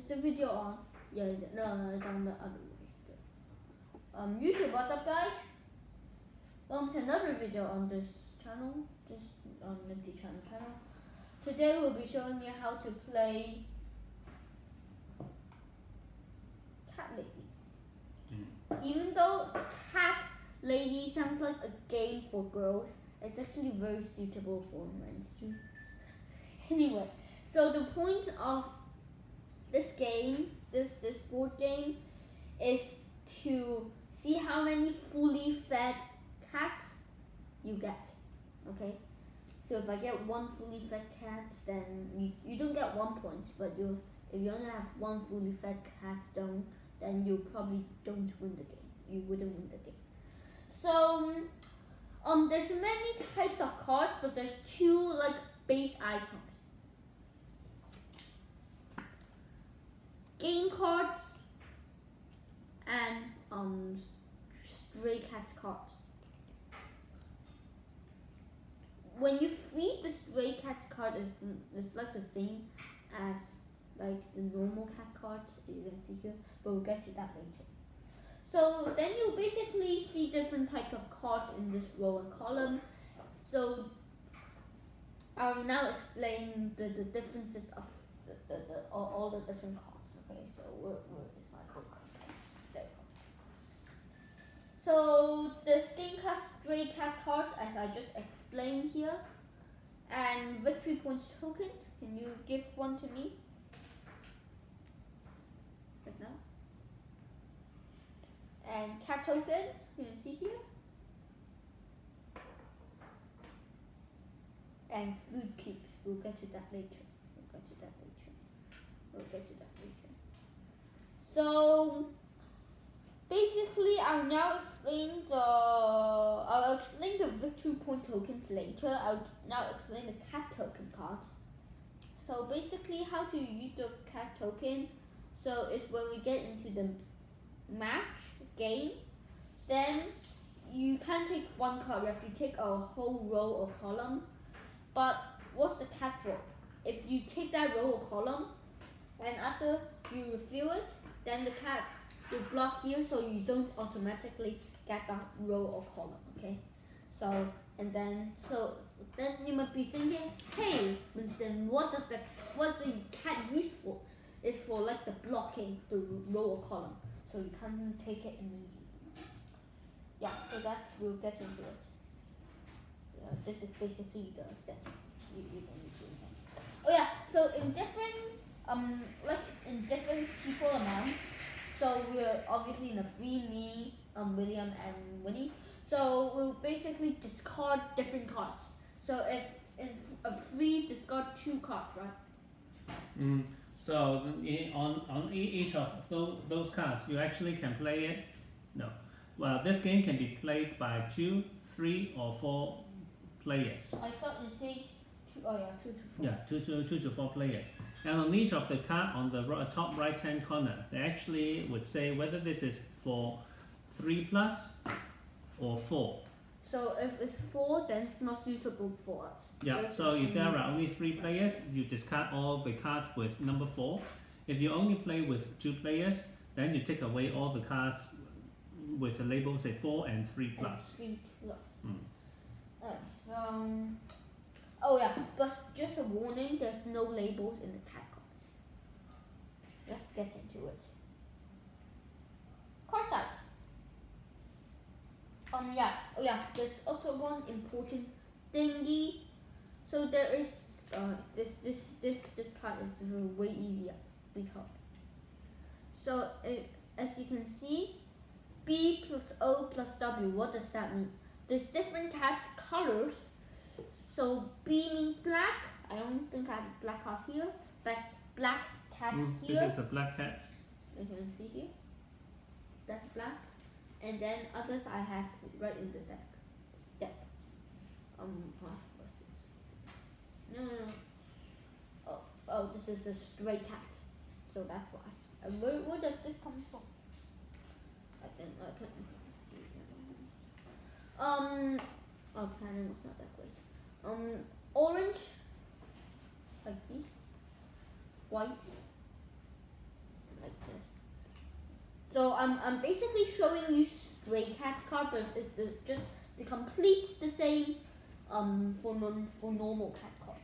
Is the video on? Yeah, no, it's on the other way. YouTube, what's up, guys? Welcome to another video on this channel, on Nifty channel. Today we'll be showing you how to play Cat Lady. Even though Cat Lady sounds like a game for girls, it's actually very suitable for men too. Anyway, so the point of this game, this board game, is to see how many fully fed cats you get. Okay, so if I get one fully fed cat, then you don't get 1 point, but if you only have one fully fed cat, then you probably don't win the game. You wouldn't win the game. So there's many types of cards, but there's two like base items. Game cards and stray cat cards. When you feed the stray cat card, it's like the same as like the normal cat cards you can see here, but we'll get to that later. So then you basically see different types of cards in this row and column. So I'll now explain the differences of all the different cards. Okay, so where is my book? There we go. So the skin cat, stray cat cards, as I just explained here, and victory points token. Can you give one to me? Right now. And cat token, you can see here. And food cubes. We'll get to that later. So basically, I'll explain the victory point tokens later. I'll now explain the cat token cards. So basically, how to use the cat token. So it's when we get into the match game, then you can't take one card. You have to take a whole row or column. But what's the cat for? If you take that row or column, and after you refill it, then the cat will block here, so you don't automatically get that row or column. Okay, so then you might be thinking, hey, Winston, what's the cat used for? It's for like the blocking the row or column, so you can't take it immediately. Yeah, so we'll get into it. This is basically the setting you can use. Oh yeah, so in different people amounts. So we're obviously in a free, me, William and Winnie. So we'll basically discard different cards. So if in a free, discard 2 cards, right? So on each of those cards, you actually can play it. No, well, this game can be played by 2, 3, or 4 players. I thought you said 2. Oh yeah, 2 to 4. Yeah, 2 to 4 players. And on each of the card on the top right hand corner, they actually would say whether this is for 3+ or 4. So if it's 4, then it's not suitable for us. Yeah, so if there are only 3 players, you discard all the cards with number 4. If you only play with 2 players, then you take away all the cards with the label say 4 and 3+. And 3+. Oh yeah, but just a warning, there's no labels in the cat cards. Let's get into it. Card types. There's also one important thingy. So there is this card is way easier. We thought. So as you can see, B plus O plus W. What does that mean? There's different cats colors. So B means black. I don't think I have a black card here, but black cat here. This is a black cat. You can see here. That's black. And then others I have right in the deck. What's this? No. Oh, this is a stray cat. So that's why. And where does this come from? Planning was not that great. Orange, like this, white, So I'm basically showing you stray cats card, but it's just the complete the same for normal cat cards.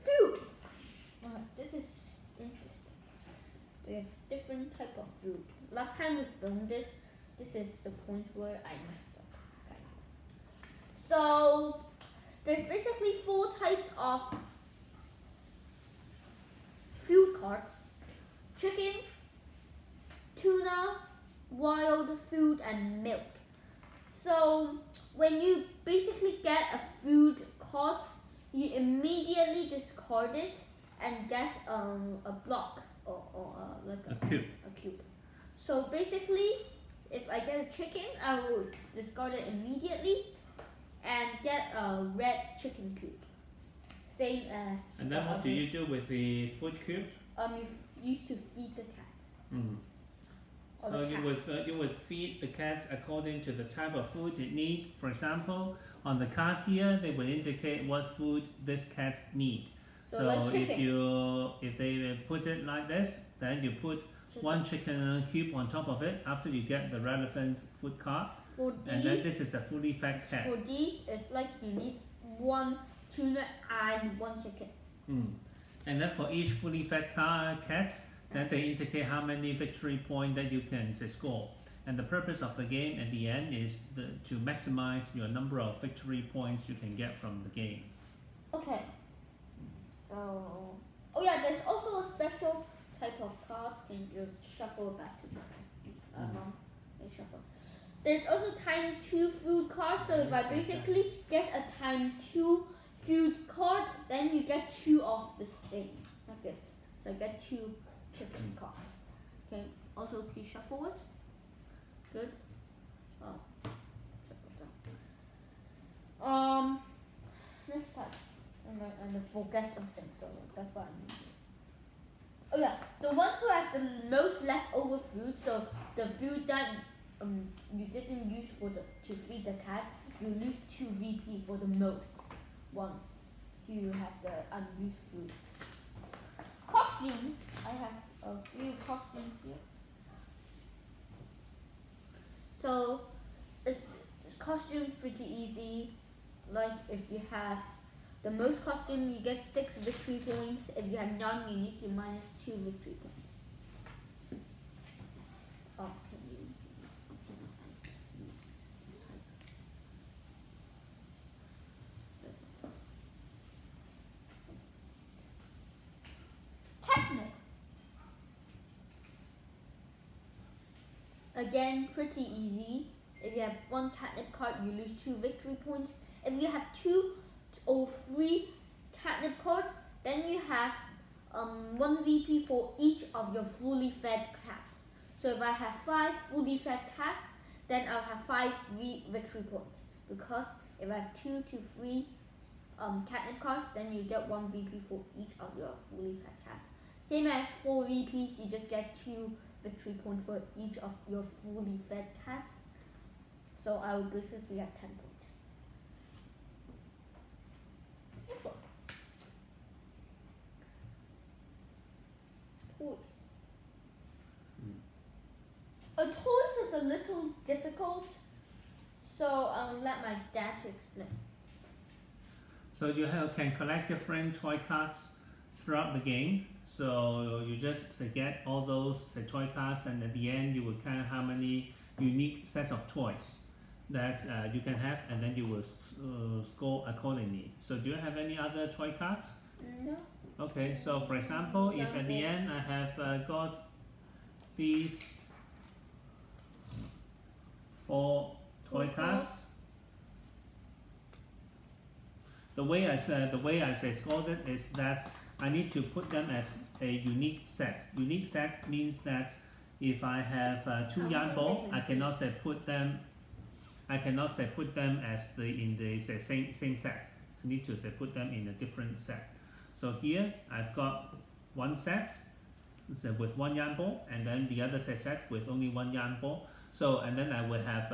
Food. This is interesting. They have different type of food. Last time we filmed this is the point where I messed up. Okay. So there's basically 4 types of food cards: chicken, tuna, wild food, and milk. So when you basically get a food card, you immediately discard it and get a block or like A cube. a cube. So basically, if I get a chicken, I will discard it immediately and get a red chicken cube. Same as. And then what do you do with the food cube? You used to feed the cat. Mm. Or So the you would feed the cat according to the type of food it needs. For example, on the card here, they will indicate what food this cat needs. So like chicken. if they put it like this, then you put Chicken. 1 chicken cube on top of it after you get the relevant food card. For And then these, this is a fully fed cat. for these, it's like you need 1 tuna and 1 chicken. Mm. And then for each fully fed cat, then they indicate how many victory points that you can score. And the purpose of the game at the end is to maximize your number of victory points you can get from the game. Okay. So, oh yeah, there's also a special type of cards. Can you just shuffle back to the shuffle. There's also time 2 food cards. So if I basically get a time 2 food card, then you get 2 of the same, like this. So I get 2 chicken cards. Okay. Also, please shuffle it. Good. Next time. And I forget something, so that's why I need it. Oh yeah, the one who has the most leftover food, so the food that you didn't use to feed the cat, you lose 2 VP for the most one. You have the unused food. Costumes. I have a few costumes here. So costumes pretty easy. Like if you have the most costume, you get 6 victory points. If you have none, you need to minus 2 victory points. Oh, can you? Catnip. Again, pretty easy. If you have 1 catnip card, you lose 2 victory points. If you have 2 or 3 catnip cards, then you have 1 VP for each of your fully fed cats. So if I have 5 fully fed cats, then I'll have 5 victory points. Because if I have 2 to 3 catnip cards, then you get 1 VP for each of your fully fed cats. Same as 4 VPs, you just get 2 victory points for each of your fully fed cats. So I will basically have 10 points. Toys. Toys is a little difficult, so I'll let my dad to explain. So you can collect different toy cards throughout the game. So you just get all those toy cards, and at the end you will count how many unique sets of toys that you can have, and then you will score accordingly. So do you have any other toy cards? No. Okay, so for example, if at the end I have got these 4 toy cards, the way I scored it is that I need to put them as a unique set. Unique set means that if I have 2 yarn ball, I cannot say put them as in the same set. I need to put them in a different set. So here I've got 1 set with 1 yarn ball, and then the other set with only 1 yarn ball. So and then I will have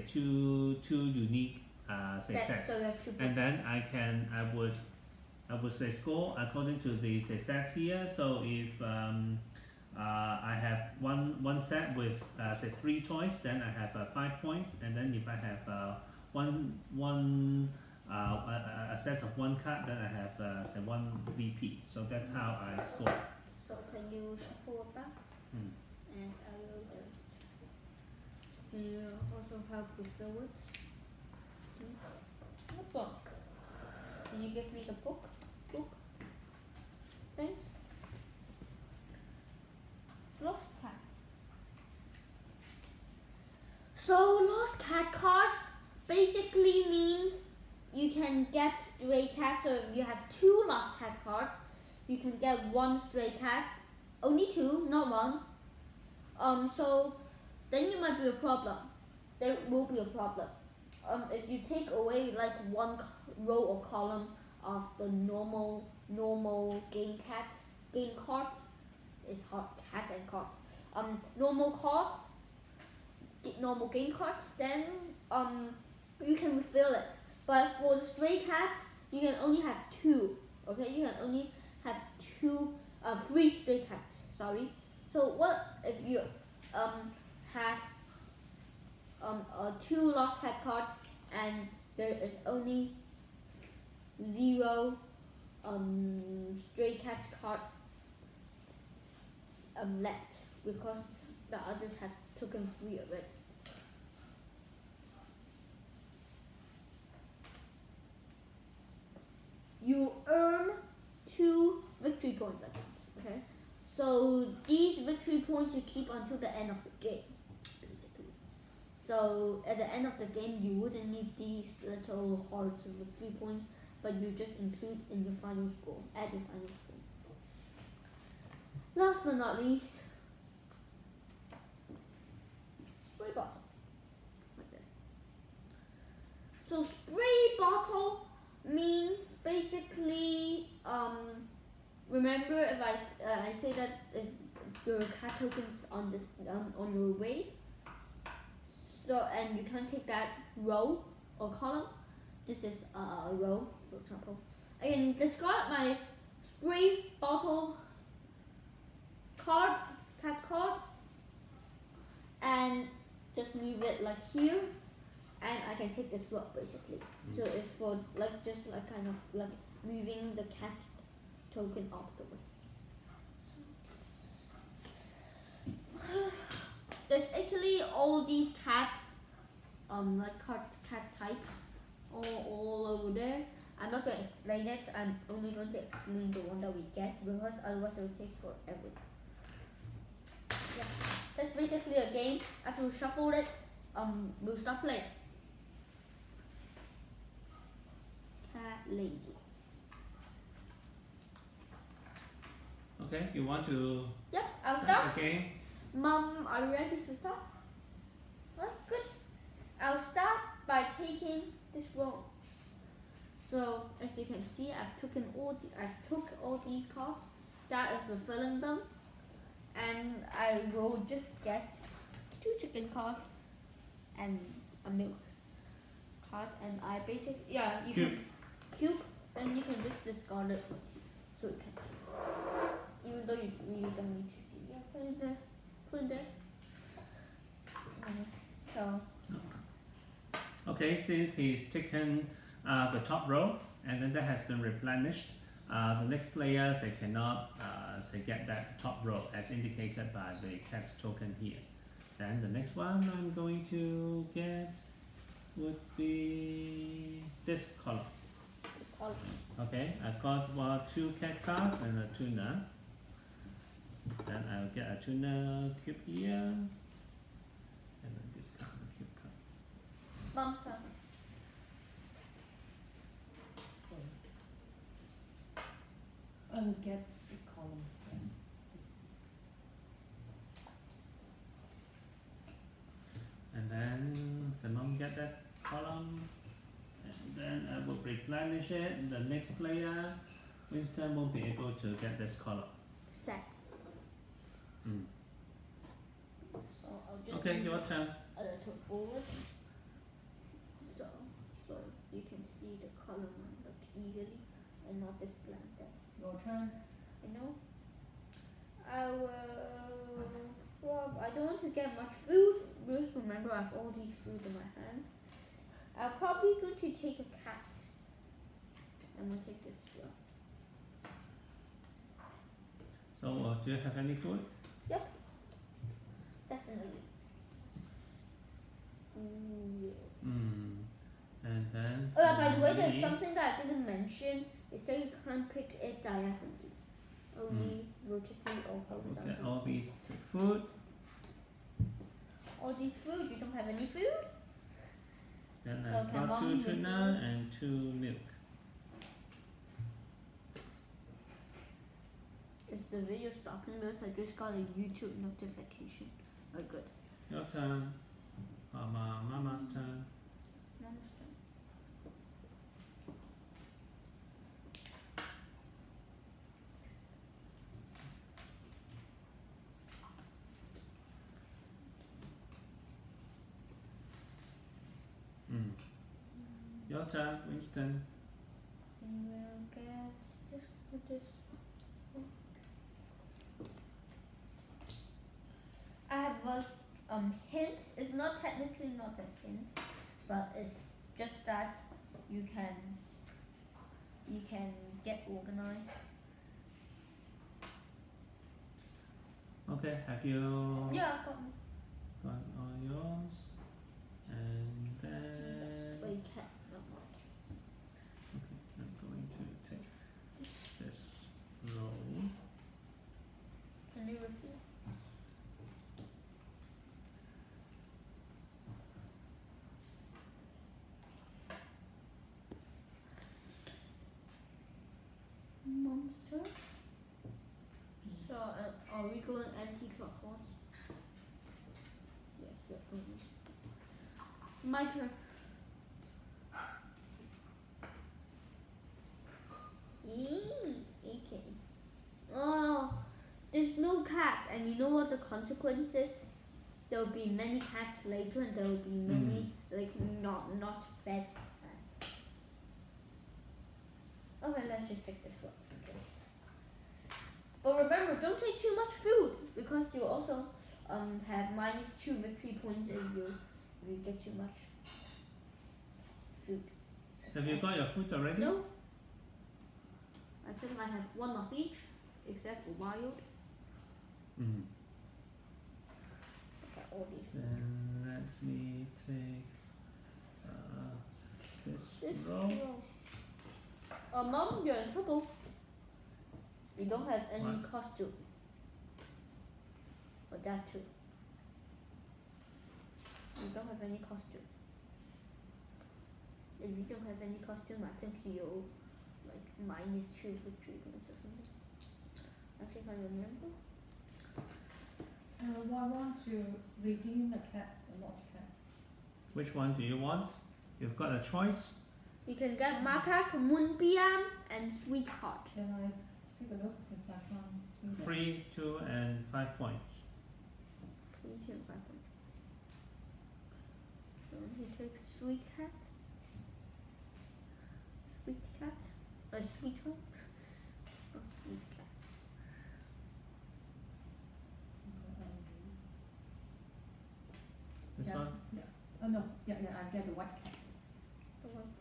two unique sets, So you have 2 and then I would I would say score according to the set here. So if I have one set with say 3 choice, then I have 5 points, and then if I have a set of 1 card, then I have say 1 VP. So that's how I score. So can you shuffle it back? Hmm. And I will just. Can you also help with the words? What's wrong? Can you give me the book? Thanks. Lost cat. So lost cat cards basically means you can get stray cats. So if you have 2 lost cat cards, you can get 1 stray cat. Only 2, not 1. So then you might be a problem. There will be a problem. If you take away like 1 row or column of the normal game cards, it's hard cat and cards. Normal game cards, then you can refill it. But for the stray cats, you can only have 2. Okay, you can only have 3 stray cats. Sorry. So what if you have 2 lost cat cards and there is only 0 stray cat card left because the others have taken 3 already. You earn 2 victory points, I guess. Okay, so these victory points you keep until the end of the game, basically. So at the end of the game, you wouldn't need these little hearts of victory points, but you just include in your final score, at your final score. Last but not least, spray bottle, like this. So spray bottle means basically, remember if I say that if your cat tokens on this on your way, so and you can't take that row or column. This is a row, for example. I can discard my spray bottle cat card, and just move it like here, and I can take this block basically. So it's for like just like kind of like moving the cat token off the way. There's actually all these cats, like cat types, all over there. I'm not going to explain it. I'm only going to explain the one that we get because otherwise it will take forever. Yeah, that's basically a game. After we shuffle it, we'll start playing. Cat lady. Okay, you want to Yep, I'll start. Okay. Mom, are you ready to start? Right, good. I'll start by taking this roll. So as you can see, I've took all these cards. That is refilling them, and I will just get 2 chicken cards and a milk card, and I basically you Cube. can cube, then you can just discard it so you can see. Even though you really don't need to see. Yeah, put it there. Put it there. So Okay, since he's taken the top row and then that has been replenished, the next player they cannot say get that top row as indicated by the cat's token here. Then the next one I'm going to get would be this column. this column. Okay, I've got 2 cat cards and a tuna. Then I'll get a tuna cube here, and then discard the cube card. Mom's turn. I will get the column. And then Simon get that column, and then I will replenish it. The next player, Winston, won't be able to get this column. Set. Mm. So I'll just Okay, move your it turn. a little forward. So you can see the column like easily. I and not this blind test. Your turn. You know? I don't want to get much food. Just remember I have all these food in my hands. I'm probably going to take a cat. I'm gonna take this one. So do you have any food? Definitely. Ooh, yeah. And then. Oh yeah, by the way, for there's me- something that I didn't mention. It said you can't pick it diagonally. Only vertically or Okay, horizontally. all these food. All these food, you don't have any food? Then So I've can got Mom 2 move tuna it? and 2 milk. Is the video stopping this? I just got a YouTube notification. Oh good. Your turn. Mama's turn. Mama's turn. Your turn, Winston. And we'll get this with this. I have a hint. It's not technically not a hint, but it's just that you can get organized. Okay, have you Yeah, I've got got all yours? And then. Jesus, wait, cat. No. Okay, I'm going to take this roll. Can you repeat? Monster. So, are we going anti-clockwise? Yes, we're going. My turn. Okay. Oh, there's no cats, and you know what the consequence is? There will be many cats later, and there will be many like not fed cats. Okay, let's just take this one. Okay. But remember, don't take too much food because you also have -2 victory points if you get too much food. Have you got your food already? No. I think I have one of each, except for wild. Okay, all these. Then let me take this This roll. roll. Mom, you're in trouble. You don't have any What? costume. Or that too. You don't have any costume. If you don't have any costume, I think you'll like -2 victory points or something. I think I remember. I want to redeem a cat, a lost cat. Which one do you want? You've got a choice. You can get Macaque, Moonbeam, and Sweetheart. Can I see the look? Because I can't see that. 3, 2, and 5 points. 3, 2, and 5 points. So he takes Sweet Cat. Sweet Cat? Sweetheart? Or Sweet Cat? This Yeah. one? Yeah. Oh no, yeah, I get the white cat. The one.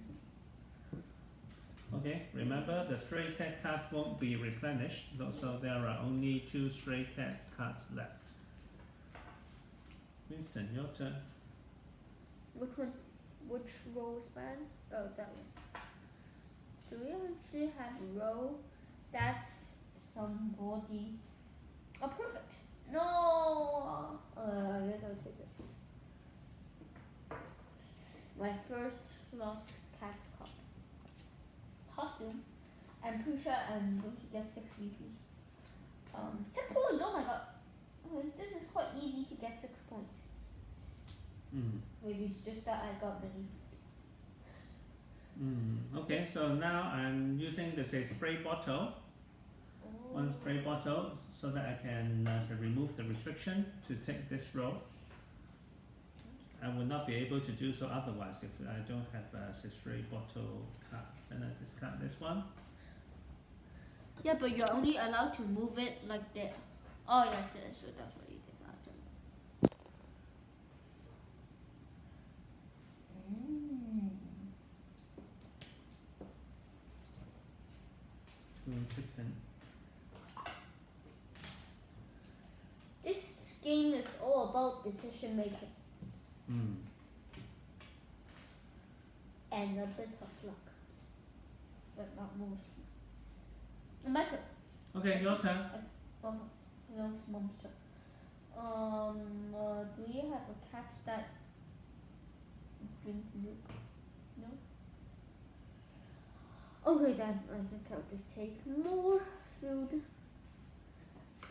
Okay, remember the stray cat cards won't be replenished, so there are only 2 stray cat cards left. Winston, your turn. Which one? Which row is banned? Oh, that one. Do we actually have a row? That's somebody. Oh, perfect. No. I guess I'll take this. My first lost cat's card. Costume. I'm pretty sure I'm going to get 6 VPs. 6 points. Oh my god. Okay, this is quite easy to get 6 points. Maybe it's just that I got many. Okay, so now I'm using this spray bottle. Oh. One spray bottle so that I can remove the restriction to take this row. I will not be able to do so otherwise if I don't have a spray bottle card. Then I discard this one. Yeah, but you're only allowed to move it like that. Oh yes, yes, so that's what you can imagine. Two chicken. This game is all about decision making and a bit of luck, but not mostly. My turn. Okay, your turn. Oh, no, it's mom's turn. Do you have a cat that drink milk? No. Okay, then I think I'll just take more food.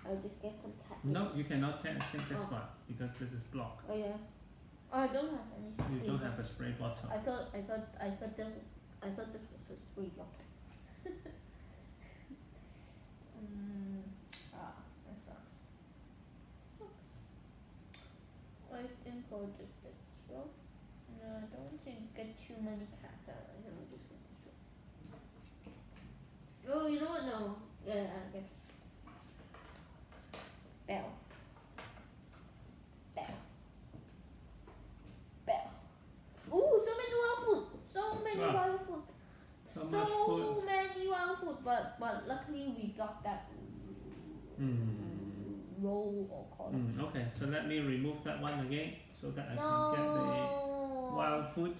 I'll just get some cat food. No, you cannot take this Oh. one because this is blocked. Oh yeah. Oh, I don't have any. You don't have a spray bottle. I thought this was a spray bottle. That sucks. I think I'll just get this row. No, I don't want to get too many cats out. I think I'll just get this row. Oh, you know what? No. Yeah, I'll get this row. Bell. Bell. Bell. Ooh, so many wild food. So many Wow. wild food. So much food. Many wild food, but luckily we got that roll or column. Okay, so let me remove that one again so that I No. can get the wild food.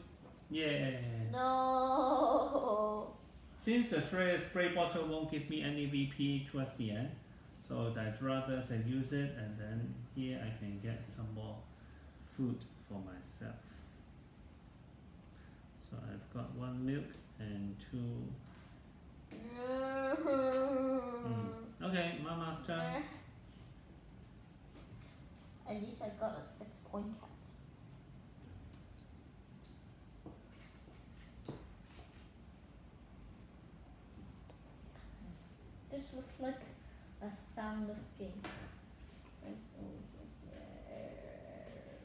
Yeah. No. Since the spray bottle won't give me any VP towards the end, so I'd rather say use it and then here I can get some more food for myself. So I've got 1 milk and 2. Okay, Mama's turn. At least I got a 6-point cat. This looks like a soundless game. Right over there.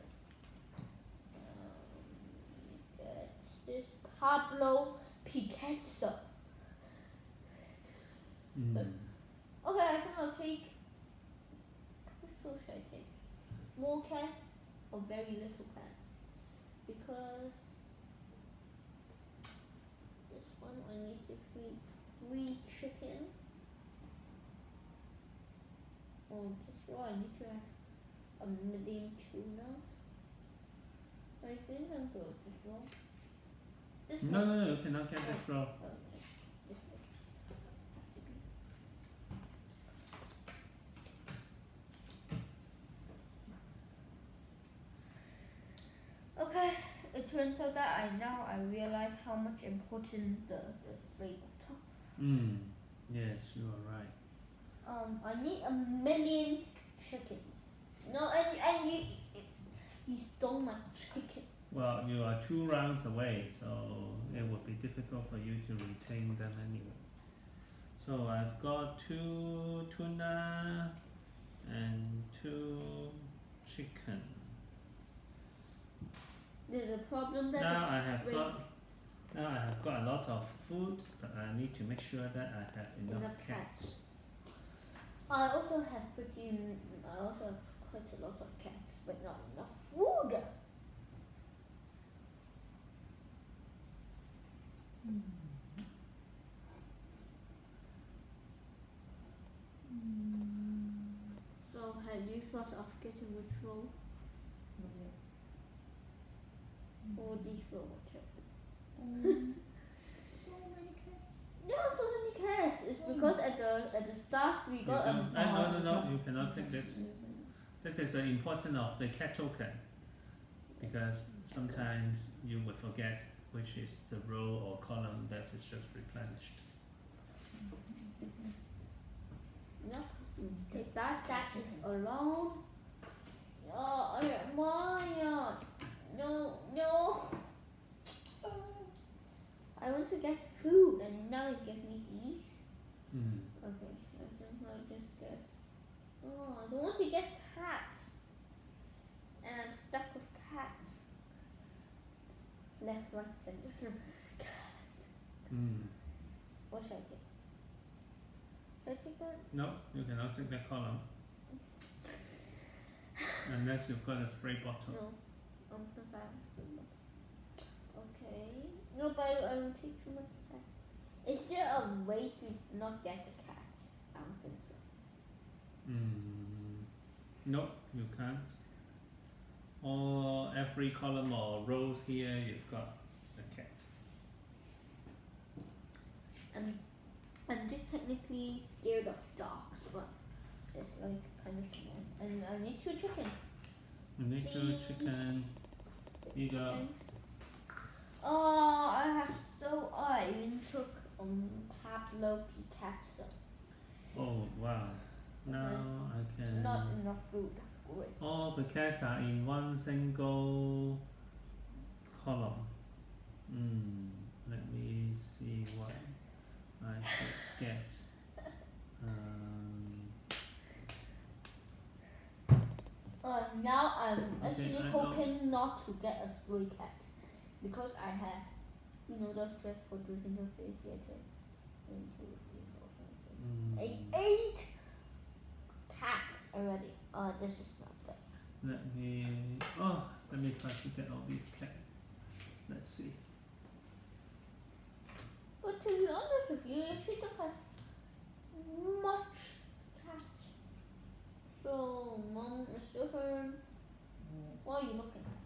It's this Pablo Picasso. Okay, I think I'll take. Which row should I take? More cats or very little cats? Because this one I need to feed 3 chicken. Or this row I need to have 1,000,000 tunas. I think I'm good with this row. This No, one. no, no, you cannot get this row. Okay, this way. Okay, it turns out that I realize how much important the spray bottle. Yes, you are right. I need 1,000,000 chickens. No, and you stole my chicken. Well, you are 2 rounds away, so it would be difficult for you to retain them anyway. So I've got 2 tuna and 2 chicken. There's a problem that Now the I have spray- got a lot of food, but I need to make sure that I have enough cats. I also have quite a lot of cats, but not enough food. So have you thought of getting which row or this row? So many cats. There are so many cats. It's because at the start we You got don't- no, you cannot take this. This is important of the cat token, because sometimes you would forget which is the row or column that is just replenished. No, take that. That is alone. Oh, Maya. No. I want to get food, and now you give me these. Okay, I think I'll just get. Oh, I don't want to get cats. And I'm stuck with cats. Left, right, center. Cats. What should I take? take that? No, you cannot take that column. Unless you've got a spray bottle. No. Not that. Okay. No, but I will take too much time. Is there a way to not get the cat? I don't think so. No, you can't. Or every column or rows here, you've got the cat. I'm just technically scared of dogs, but it's like kind of fun. And I need 2 chicken. You need to Please. chicken. Here you go. Thanks. Oh, I even took Pablo Picasso. Oh wow. Now I can. Not enough food. Great. All the cats are in one single column. Let me see what I should get. Now I'm Okay, actually I know. hoping not to get a stray cat because I have, those dress for Jacinto Stays Theater. 1, 2, 3, 4, 5, 6, 8 cats already. This is not good. Let me try to get all these cats. Let's see. But to be honest with you, she don't have much cats. So, Mom is super. What are you looking at?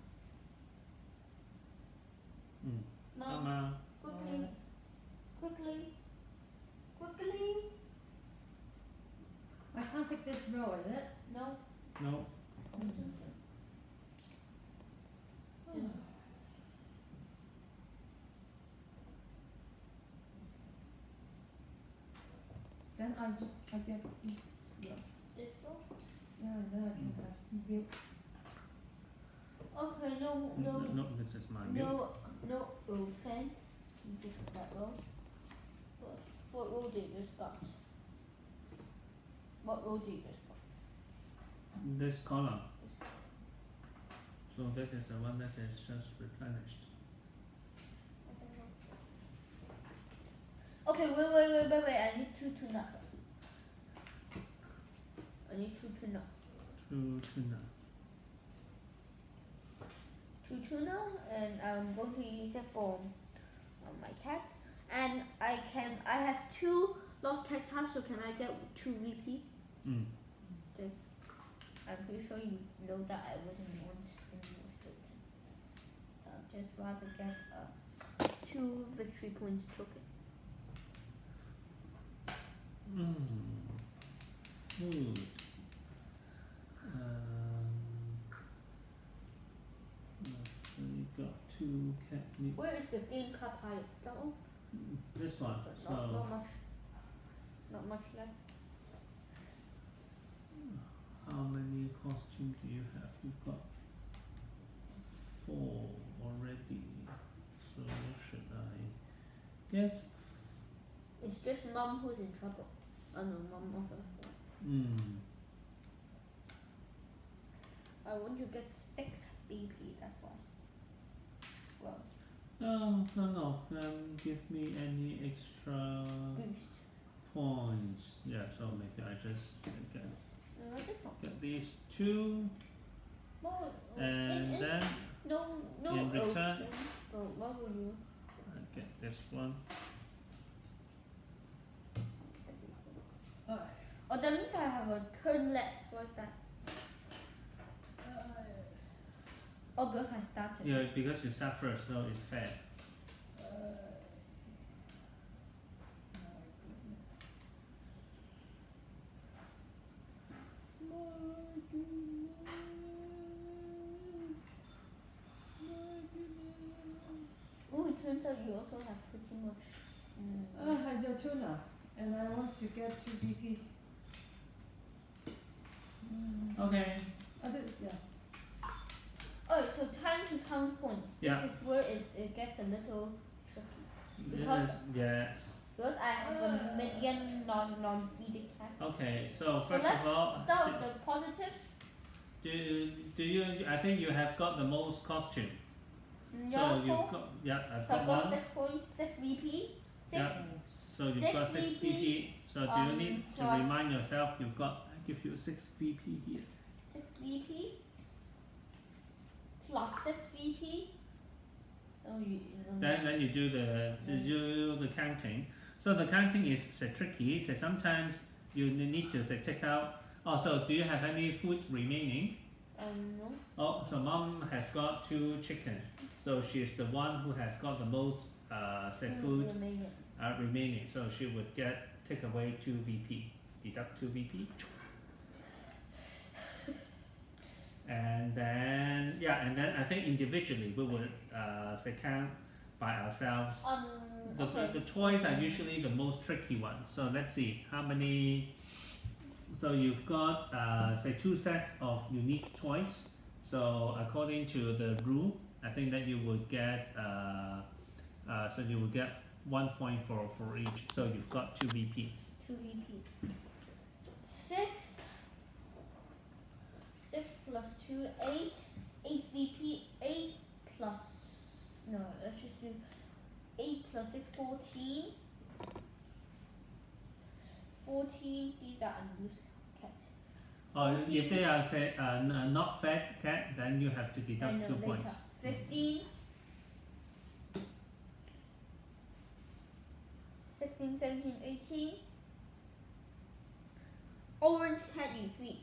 Mom, Mama. quickly. I can't take this row, is it? No. No. Then I get this row. This row? Yeah, then I can have milk. Okay, No, this is my milk. no offense. You just that row. But what row did you just got? What row did you just got? This column. So that is the one that is just replenished. Okay, wait. I need 2 tuna. I need 2 tuna. 2 tuna. 2 tuna, and I'm going to use it for my cat. And I have 2 lost cat cards, so can I get 2 VP? Okay. I'm pretty sure you know that I wouldn't want any more token. So I'd just rather get a 2 victory points token. Food. So you got 2 cat meat. Where is the game cup high? That one? This one. So Not much left. how many costumes do you have? You've got 4 already. So what should I get? It's just Mom who's in trouble. Oh no, Mom also has 4. I want to get 6 BP, that's why. Well, No. Give me any extra boost. points. Yeah, so maybe I just get these 2 Well, and then no in return offense, but what will you? I get this one. Oh, that means I have a turn less. What's that? Oh, because I started. Yeah, because you start first, so it's fair. Oh, it turns out you also have pretty much. Has your tuna, and I want to get 2 BP. Okay. Yeah. Oh, so time to count points. Yeah. This is where it gets a little tricky. Because- Yes. Because I have a million non-feeding cats. Okay. So first let's of all, Start with the positives. do you? I think you have got the most costume. Yeah, So 4. you've got I've So I've got got 1. 6 points, 6 VP, 6. Yeah. So you've got 6 6 PP. So So do you need to plus remind yourself you've got, I give you 6 VP here. 6 VP plus 6 VP. So Then you do the counting. So the counting is tricky. So sometimes you need to take out. Also, do you have any food remaining? no. Oh, so mom has got 2 chicken. So she's the one who has got the most food remaining. So she would take away 2 VP, deduct 2 VP. And then I think individually we would count by ourselves. The toys are usually the most tricky ones. So let's see how many. So you've got 2 sets of unique toys. So according to the rule, I think that you would get 1 point for each. So you've got 2 VP. 2 VP. 6 plus 2, 8. 8 VP. 8 plus. No, let's just do 8 plus 6, 14. 14. These are unused cats. Or if they are not fed cat, then you have to deduct 2 points. 15. 16, 17, 18. Orange cat you feed.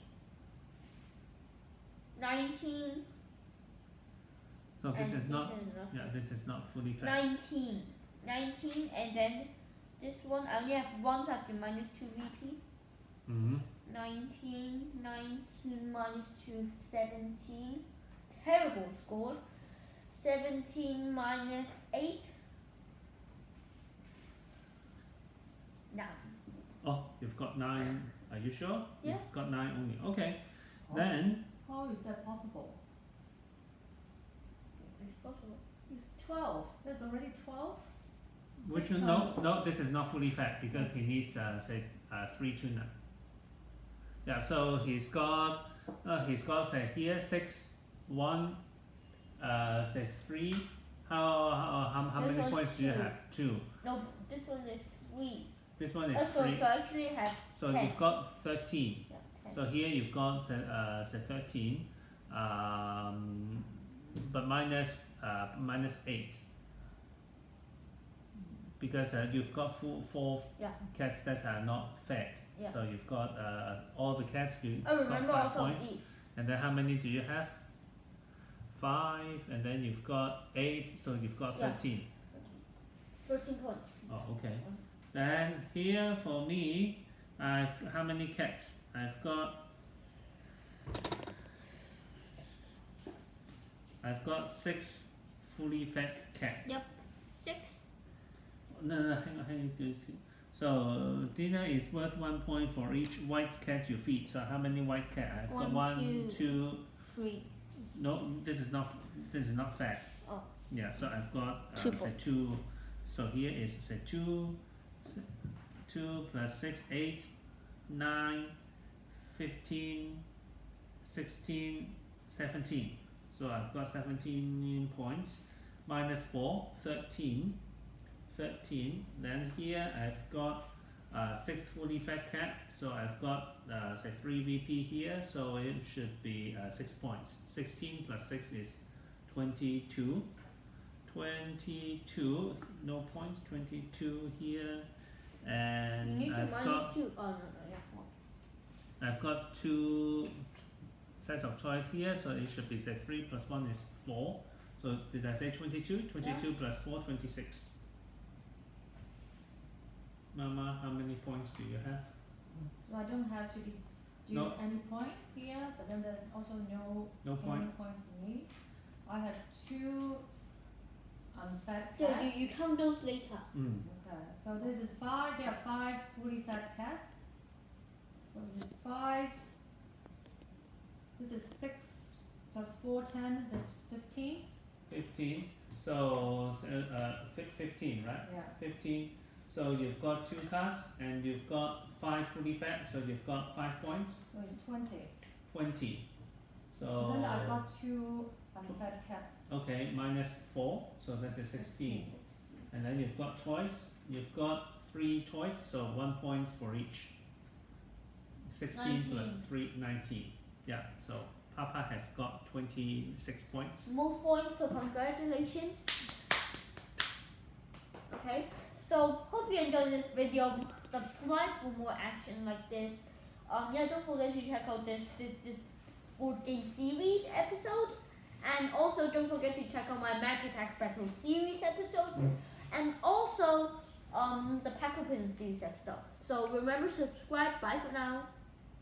19. So this is not. This is not fully fed. 19. 19, and then this one I only have 1, so I have to minus 2 VP. 19 minus 2, 17. Terrible score. 17 minus 8. 9. Oh, you've got 9. Are you sure? Yeah. You've got 9 only. Okay. Then. How is that possible? It's possible. It's 12. That's already 12? Which 6 one? times- No, this is not fully fed because he needs 3 tuna. Yeah, so he's got here 6, 1, 3. How This many one's points do you 2. have? 2. No, this one is 3. This one is So 3. I actually have So 10. you've got 13. Yeah, 10. So here you've got 13, but minus 8 because you've got 4 Yeah. cats that are not fed. Yeah. So you've got all the cats. You've I got remember 5 also points. these. And then how many do you have? 5, and then you've got 8. So you've got Yeah. 13. 13 points. Oh, okay. Then here for me, how many cats? I've got 6 fully fed cats. Yep. 6. No, hang on. So dinner is worth 1 point for each white cat you feed. So how many white cat? I've got 1, 2. 3. No, this is not fed. Oh. Yeah, so I've got 2 say points. 2. So here is 2 plus 6, 8, 9, 15, 16, 17. So I've got 17 points. Minus 4, 13. Then here I've got 6 fully fed cat. So I've got 3 VP here. So it should be 6 points. 16 plus 6 is 22. 22, no points. 22 here. And You need to I've minus got 2. Oh, no, yeah, 4. I've got 2 sets of toys here, so it should be 3 plus 1 is 4. So did I say 22? 22 plus 4, 26. Mama, how many points do you have? So I don't have to deduce No. any point here, but then there's also no No point? any point for me. I have 2 unfed Yeah, cats. you count those later. Okay, so this is 5. There are 5 fully fed cats. So this is 5. This is 6 plus 4, 10. That's 15. 15. So 15, right? Yeah. 15. So you've got 2 cards and you've got 5 fully fed, so you've got 5 points. So it's 20. 20. So And then I got 2 unfed cats. okay, minus 4, so that's a 16. And then you've got toys. You've got 3 choice, so 1 point for each. 16 plus 3, 19. Yeah, so Papa has got 26 points. More points, so congratulations. Okay, so hope you enjoyed this video. Subscribe for more action like this. Yeah, don't forget to check out this board game series episode, and also don't forget to check out my Magic Axe Battle series episode, and also the Pack Opening series episode. So remember to subscribe. Bye for now.